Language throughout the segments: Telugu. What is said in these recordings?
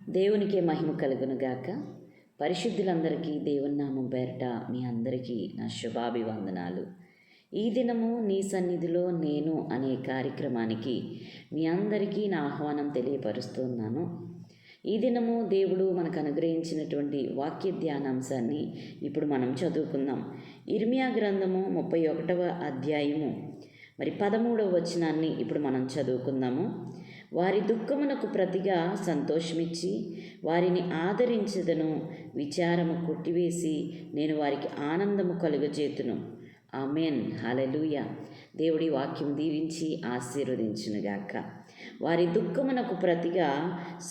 దేవునికే మహిమ కలుగును గాక. పరిశుద్ధులందరికీ దేవుని నామం పేరట మీ అందరికీ నా శుభాభివందనాలు. ఈ దినము నీ సన్నిధిలో నేను అనే కార్యక్రమానికి మీ అందరికీ నా ఆహ్వానం తెలియపరుస్తున్నాను. ఈ దినము దేవుడు మనకు అనుగ్రహించినటువంటి వాక్య ధ్యానాంశాన్ని ఇప్పుడు మనం చదువుకుందాం. ఇర్మియా గ్రంథము 31వ అధ్యాయము 13వ వచనాన్ని ఇప్పుడు మనం చదువుకుందాము. వారి దుఃఖమునకు ప్రతిగా సంతోషమిచ్చి వారిని ఆదరించదను, విచారము కొట్టివేసి నేను వారికి ఆనందము కలుగజేతును. ఆమెన్. హల్లెలూయా. దేవుడి వాక్యం దీవించి ఆశీర్వదించునుగాక. వారి దుఃఖమునకు ప్రతిగా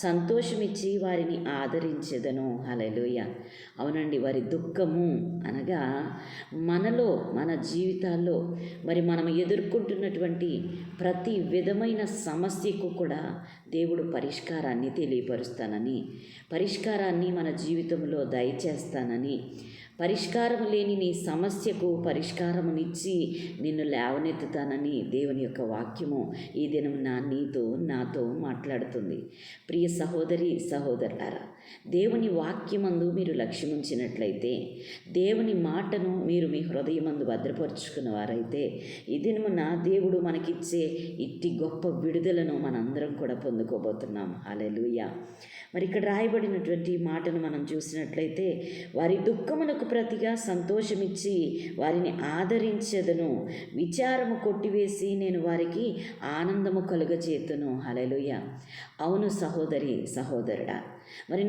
సంతోషమిచ్చి వారిని ఆదరించెదను. హల్లెలూయా. అవునండి, వారి దుఃఖము అనగా మనలో మన జీవితాల్లో మనం ఎదుర్కొంటున్నటువంటి ప్రతి విధమైన సమస్యకు కూడా దేవుడు పరిష్కారాన్ని తెలియపరుస్తానని, పరిష్కారాన్ని మన జీవితంలో దయచేస్తానని, పరిష్కారము లేని నీ సమస్యకు పరిష్కారమునిచ్చి నిన్ను లేవనెత్తుతానని దేవుని యొక్క వాక్యము ఈ దినం నాతో మాట్లాడుతుంది. ప్రియ సహోదరి సహోదరులారా, దేవుని వాక్యమందు మీరు లక్ష్యముంచినట్లయితే, దేవుని మాటను మీరు మీ హృదయమందు భద్రపరుచుకున్న వారైతే, ఈ దినమున దేవుడు మనకిచ్చే ఇట్టి గొప్ప విడుదలను మనందరం కూడా పొందుకోబోతున్నాం. హల్లెలూయా. ఇక్కడ రాయబడినటువంటి మాటను మనం చూసినట్లయితే, వారి దుఃఖమునకు ప్రతిగా సంతోషమిచ్చి వారిని ఆదరించెదను, విచారము కొట్టివేసి నేను వారికి ఆనందము కలుగజేతును. హల్లెలూయా. అవును సహోదరి సహోదరుడా,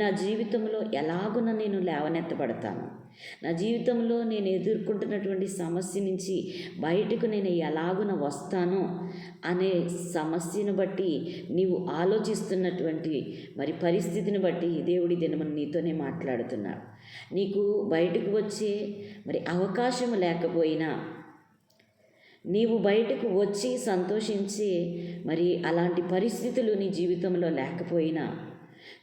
నా జీవితంలో ఎలాగున నేను లేవనెత్తబడతాను, నా జీవితంలో నేను ఎదుర్కొంటున్నటువంటి సమస్య నుంచి బయటకు నేను ఎలాగున వస్తాను అనే సమస్యను బట్టి నీవు ఆలోచిస్తున్నటువంటి పరిస్థితిని బట్టి దేవుడి దినమున నీతోనే మాట్లాడుతున్నాడు. నీకు బయటకు వచ్చే అవకాశం లేకపోయినా, నీవు బయటకు వచ్చి సంతోషించే అలాంటి పరిస్థితులు నీ జీవితంలో లేకపోయినా,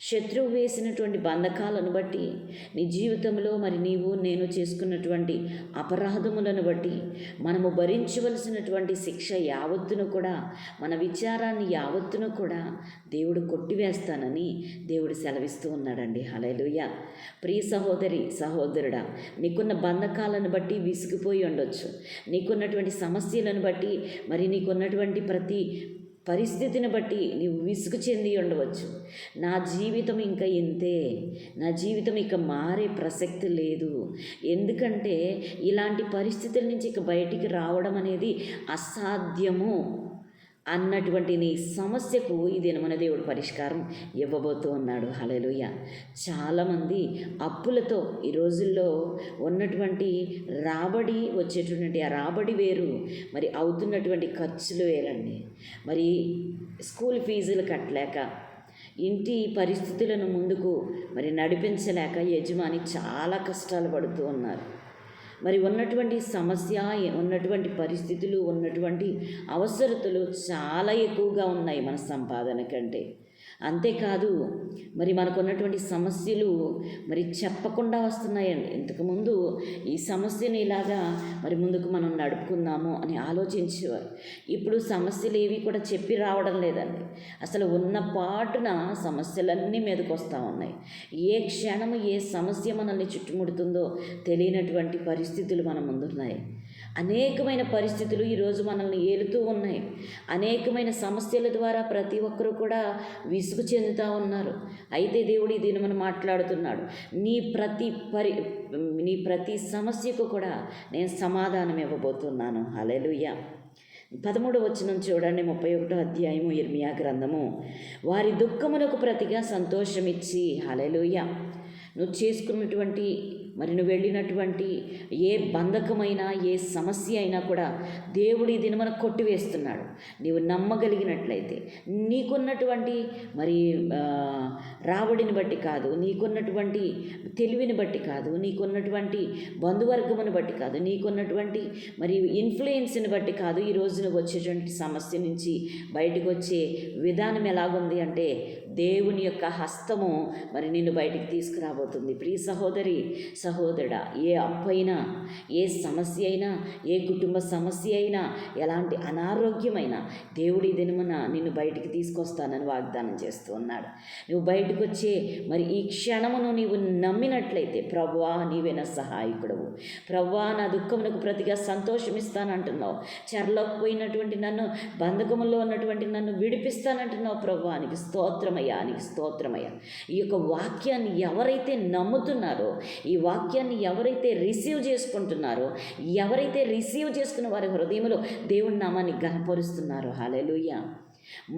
శత్రువు వేసినటువంటి బంధకాలను బట్టి నీ జీవితంలో నేను చేసుకున్నటువంటి అపరాధములను బట్టి మనము భరించవలసినటువంటి శిక్ష యావత్తును కూడా, మన విచారాన్ని యావత్తును కూడా దేవుడు కొట్టివేస్తానని దేవుడు సెలవిస్తూ ఉన్నాడండి. హల్లెలూయా. ప్రియ సహోదరి సహోదరుడా, నీకున్న బంధకాలను బట్టి విసిగిపోయి ఉండొచ్చు, నీకున్నటువంటి సమస్యలను బట్టి నీకున్నటువంటి ప్రతి పరిస్థితిని బట్టి నీవు విసుగు చెంది ఉండవచ్చు. నా జీవితం ఇంకా ఇంతే, నా జీవితం ఇక మారే ప్రసక్తి లేదు, ఎందుకంటే ఇలాంటి పరిస్థితుల నుంచి ఇక బయటికి రావడం అనేది అసాధ్యము అన్నటువంటి నీ సమస్యకు ఈ దినమున దేవుడు పరిష్కారం ఇవ్వబోతూ ఉన్నాడు. హల్లెలూయా. చాలామంది అప్పులతో ఈ రోజుల్లో ఉన్నటువంటి రాబడి వచ్చేటువంటి ఆ రాబడి వేరు, అవుతున్నటువంటి ఖర్చులు వేరండి. స్కూల్ ఫీజులు కట్టలేక, ఇంటి పరిస్థితులను ముందుకు నడిపించలేక యజమాని చాలా కష్టాలు పడుతూ ఉన్నారు. ఉన్నటువంటి సమస్య, ఉన్నటువంటి పరిస్థితులు, ఉన్నటువంటి అవసరతలు చాలా ఎక్కువగా ఉన్నాయి మన సంపాదన కంటే. అంతేకాదు మనకున్నటువంటి సమస్యలు చెప్పకుండా వస్తున్నాయండి. ఇంతకుముందు ఈ సమస్యను ఇలాగా ముందుకు మనం నడుపుకుందాము అని ఆలోచించేవారు. ఇప్పుడు సమస్యలు ఏవి కూడా చెప్పి రావడం లేదండి. అసలు ఉన్న పాటున సమస్యలన్నీ మీదకు వస్తూ ఉన్నాయి. ఏ క్షణము ఏ సమస్య మనల్ని చుట్టుముడుతుందో తెలియనటువంటి పరిస్థితులు మన ముందున్నాయి. అనేకమైన పరిస్థితులు ఈరోజు మనల్ని ఏలుతూ ఉన్నాయి. అనేకమైన సమస్యల ద్వారా ప్రతి ఒక్కరూ కూడా విసుగు చెందుతూ ఉన్నారు. అయితే దేవుడు ఈ దినమున మాట్లాడుతున్నాడు, నీ ప్రతి సమస్యకు కూడా నేను సమాధానం ఇవ్వబోతున్నాను. హల్లెలూయా. 13వ వచనం చూడండి. 31వ అధ్యాయము ఇర్మియా గ్రంథము. వారి దుఃఖమునకు ప్రతిగా సంతోషమిచ్చి. హల్లెలూయా. నువ్వు చేసుకున్నటువంటి నువ్వు వెళ్ళినటువంటి ఏ బంధకమైనా, ఏ సమస్య అయినా కూడా దేవుడు ఈ దినమున కొట్టివేస్తున్నాడు. నీవు నమ్మగలిగినట్లయితే, నీకున్నటువంటి రాబడిని బట్టి కాదు, నీకున్నటువంటి తెలివిని బట్టి కాదు, నీకున్నటువంటి బంధువర్గమును బట్టి కాదు, నీకున్నటువంటి ఇన్ఫ్లుయెన్స్ని బట్టి కాదు, ఈ రోజు నువ్వు వచ్చేటువంటి సమస్య నుంచి బయటకు వచ్చే విధానం ఎలాగుంది అంటే, దేవుని యొక్క హస్తము మరి నిన్ను బయటికి తీసుకురాబోతుంది. ప్రియ సహోదరి, సహోదరుడా, ఏ అప్పైనా, ఏ సమస్య అయినా, ఏ కుటుంబ సమస్య అయినా, ఎలాంటి అనారోగ్యమైనా దేవుడి దినమున నిన్ను బయటికి తీసుకొస్తానని వాగ్దానం చేస్తూ ఉన్నాడు. నువ్వు బయటకు వచ్చే మరి ఈ క్షణమును నీవు నమ్మినట్లయితే, ప్రభువా నీవే నా సహాయకుడవు, ప్రభువా నా దుఃఖమునకు ప్రతిగా సంతోషమిస్తానంటున్నావు, చెరలోకి పోయినటువంటి నన్ను, బంధకములో ఉన్నటువంటి నన్ను విడిపిస్తానంటున్నావు ప్రభువా, నీకు స్తోత్రమయ్యా, నీకు స్తోత్రమయ్యా. ఈ యొక్క వాక్యాన్ని ఎవరైతే నమ్ముతున్నారో, ఈ వాక్యాన్ని ఎవరైతే రిసీవ్ చేసుకుంటున్నారో, ఎవరైతే రిసీవ్ చేసుకున్న వారి హృదయంలో దేవుని నామాన్ని ఘనపరుస్తున్నారో, హల్లెలూయా.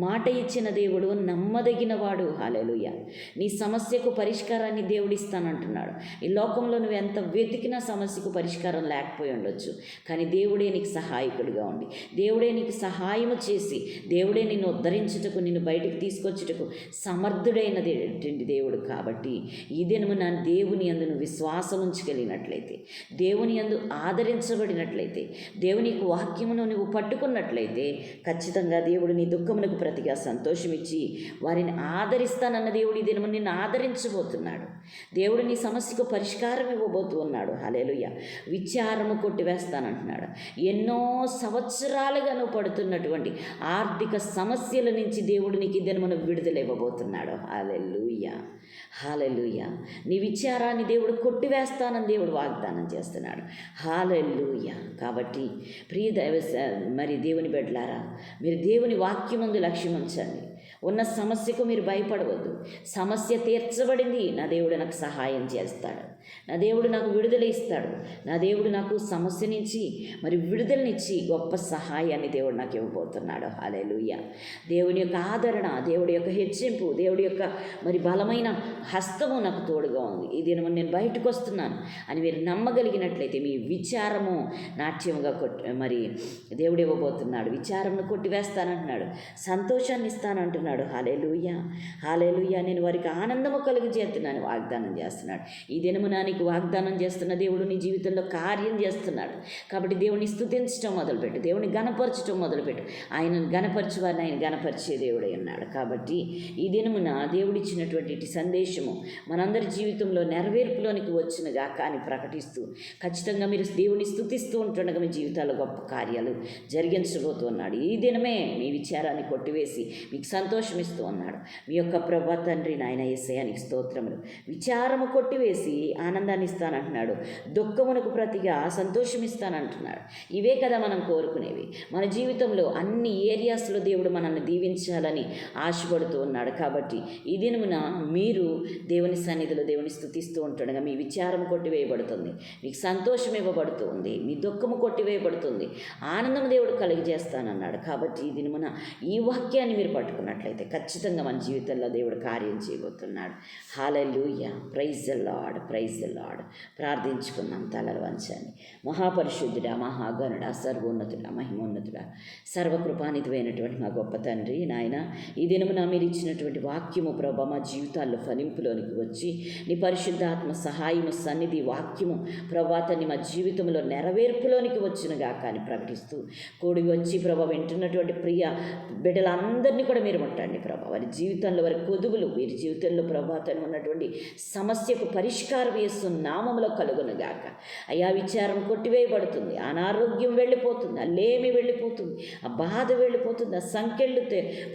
మాట ఇచ్చిన దేవుడు నమ్మదగినవాడు, హల్లెలూయా. నీ సమస్యకు పరిష్కారాన్ని దేవుడు ఇస్తానంటున్నాడు. ఈ లోకంలో నువ్వు ఎంత వెతికినా సమస్యకు పరిష్కారం లేకపోయి ఉండొచ్చు, కానీ దేవుడే నీకు సహాయకుడిగా ఉండి, దేవుడే నీకు సహాయము చేసి, దేవుడే నిన్ను ఉద్ధరించుటకు, నిన్ను బయటికి తీసుకొచ్చుటకు సమర్థుడైనది దేవుడు. కాబట్టి ఈ దినము నా దేవుని యందు నువ్వు విశ్వాసం ఉంచగలిగినట్లయితే, దేవుని యందు ఆదరించబడినట్లయితే, దేవుని యొక్క వాక్యమును నువ్వు పట్టుకున్నట్లయితే, ఖచ్చితంగా దేవుడు నీ దుఃఖమునకు ప్రతిగా సంతోషమిచ్చి వారిని ఆదరిస్తానన్న దేవుడు ఈ దినము నిన్ను ఆదరించబోతున్నాడు. దేవుడు నీ సమస్యకు పరిష్కారం ఇవ్వబోతూ ఉన్నాడు, హల్లెలూయా. విచారము కొట్టివేస్తానంటున్నాడు. ఎన్నో సంవత్సరాలుగా నువ్వు పడుతున్నటువంటి ఆర్థిక సమస్యల నుంచి దేవుడు నీకు ఈ దినమున విడుదల ఇవ్వబోతున్నాడు, హల్లెలూయా, హల్లెలూయా. నీ విచారాన్ని దేవుడు కొట్టివేస్తానని దేవుడు వాగ్దానం చేస్తున్నాడు, హల్లెలూయా. కాబట్టి ప్రియ మరి దేవుని బిడ్డలారా, మీరు దేవుని వాక్యమందు లక్ష్యం ఉంచండి. ఉన్న సమస్యకు మీరు భయపడవద్దు. సమస్య తీర్చబడింది, నా దేవుడు నాకు సహాయం చేస్తాడు, నా దేవుడు నాకు విడుదల ఇస్తాడు, నా దేవుడు నాకు సమస్య నుంచి మరి విడుదలనిచ్చి గొప్ప సహాయాన్ని దేవుడు నాకు ఇవ్వబోతున్నాడు, హల్లెలూయా. దేవుని యొక్క ఆదరణ, దేవుడి యొక్క హెచ్చింపు, దేవుడి యొక్క మరి బలమైన హస్తము నాకు తోడుగా ఉంది. ఈ దినము నేను బయటకు వస్తున్నాను అని మీరు నమ్మగలిగినట్లయితే, మీ విచారము నాట్యముగా మరి దేవుడు ఇవ్వబోతున్నాడు. విచారమును కొట్టివేస్తానంటున్నాడు, సంతోషాన్ని ఇస్తానంటున్నాడు, హల్లెలూయా, హల్లెలూయా. నేను వారికి ఆనందము కలుగజేస్తున్నాను వాగ్దానం చేస్తున్నాడు. ఈ దినము నీకు వాగ్దానం చేస్తున్న దేవుడు నీ జీవితంలో కార్యం చేస్తున్నాడు. కాబట్టి దేవుని స్తుతించడం మొదలుపెట్టు, దేవుని గణపరచడం మొదలుపెట్టు. ఆయనను గణపరచు వారిని ఆయన గణపరిచే దేవుడై ఉన్నాడు. కాబట్టి ఈ దినమున దేవుడిచ్చినటువంటి సందేశము మనందరి జీవితంలో నెరవేర్పులోనికి వచ్చినగా కానీ ప్రకటిస్తూ, ఖచ్చితంగా మీరు దేవుని స్తుతిస్తూ ఉంటుండగా మీ జీవితాల్లో గొప్ప కార్యాలు జరిగించబోతూ ఉన్నాడు. ఈ దినమే మీ విచారాన్ని కొట్టివేసి మీకు సంతోషం ఇస్తూ ఉన్నాడు. మీ యొక్క ప్రభా తండ్రి నాయన యేసయ్యానికి స్తోత్రములు. విచారము కొట్టివేసి ఆనందాన్ని ఇస్తానంటున్నాడు, దుఃఖమునకు ప్రతిగా సంతోషం ఇస్తానంటున్నాడు. ఇవే కదా మనం కోరుకునేవి. మన జీవితంలో అన్ని ఏరియాస్లో దేవుడు మనల్ని దీవించాలని ఆశపడుతూ ఉన్నాడు. కాబట్టి ఈ దినమున మీరు దేవుని సన్నిధిలో దేవుని స్తుతిస్తూ ఉంటుండగా మీ విచారం కొట్టివేయబడుతుంది, మీకు సంతోషం ఇవ్వబడుతుంది, మీ దుఃఖము కొట్టివేయబడుతుంది, ఆనందం దేవుడు కలిగజేస్తానన్నాడు. కాబట్టి ఈ దినమున ఈ వాక్యాన్ని మీరు పట్టుకున్నట్లయితే ఖచ్చితంగా మన జీవితంలో దేవుడు కార్యం చేయబోతున్నాడు. Hallelujah, praise the Lord, praise the Lord. ప్రార్థించుకున్నాం, తలలు వంచండి. మహాపరిశుద్ధుడా, మహాగణుడా, సర్వోన్నతుడా, మహిమోన్నతుడా, సర్వకృపానిధివైనటువంటి మా గొప్ప తండ్రి నాయన, ఈ దినమున మీరు ఇచ్చినటువంటి వాక్యము ప్రభా మా జీవితాల్లో ఫలింపులోనికి వచ్చి నీ పరిశుద్ధాత్మ సహాయము సన్నిధి వాక్యము ప్రభాతాన్ని మా జీవితంలో నెరవేర్పులోనికి వచ్చినగా కానీ ప్రకటిస్తూ కూడి వచ్చి ప్రభా వింటున్నటువంటి ప్రియ బిడ్డలందరినీ కూడా మీరు ముట్టండి ప్రభా. వారి జీవితంలో వారి కొదువులు, వీరి జీవితంలో ప్రభాతాన్ని ఉన్నటువంటి సమస్యకు పరిష్కారం యేసు నామములో కలుగునుగాక. అయ్యా విచారం కొట్టివేయబడుతుంది, అనారోగ్యం వెళ్ళిపోతుంది, ఆ లేమి వెళ్ళిపోతుంది, ఆ బాధ వెళ్ళిపోతుంది, ఆ సంఖ్యలు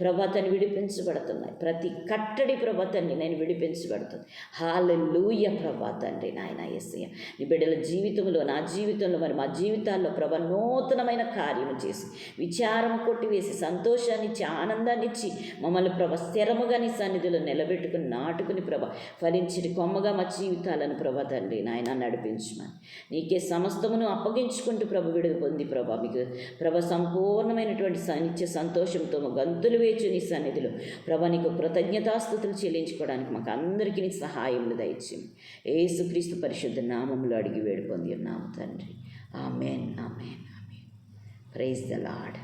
ప్రభాతాన్ని విడిపించబడుతున్నాయి. ప్రతి కట్టడి ప్రభాతాన్ని నేను విడిపించబడుతుంది. హల్లెలూయా ప్రభాతండి నాయన యేసయ్య. నీ బిడ్డల జీవితంలో, నా జీవితంలో, మరి మా జీవితాల్లో ప్రభా నూతనమైన కార్యము చేసి విచారం కొట్టివేసి సంతోషాన్ని ఇచ్చి ఆనందాన్ని ఇచ్చి మమ్మల్ని ప్రభ స్థిరముగా నీ సన్నిధిలో నిలబెట్టుకుని నాటుకుని ప్రభ ఫలించి కొమ్మగా మా జీవితాలను ప్రభ తండ్రి నాయన నడిపించమని నీకే సమస్తమును అప్పగించుకుంటూ ప్రభ విడుదల పొంది ప్రభ మీకు ప్రభ సంపూర్ణమైనటువంటి నిత్య సంతోషంతో గంతులు వేచు నీ సన్నిధిలో ప్రభ నీకు కృతజ్ఞతాస్తుతులు చెల్లించుకోవడానికి మాకు అందరికీ నీ సహాయములు దయచేయండి. యేసుక్రీస్తు పరిశుద్ధ నామములో అడిగి వేడుకొని ఉన్నాము తండ్రి. Amen, amen, amen. Praise the lord.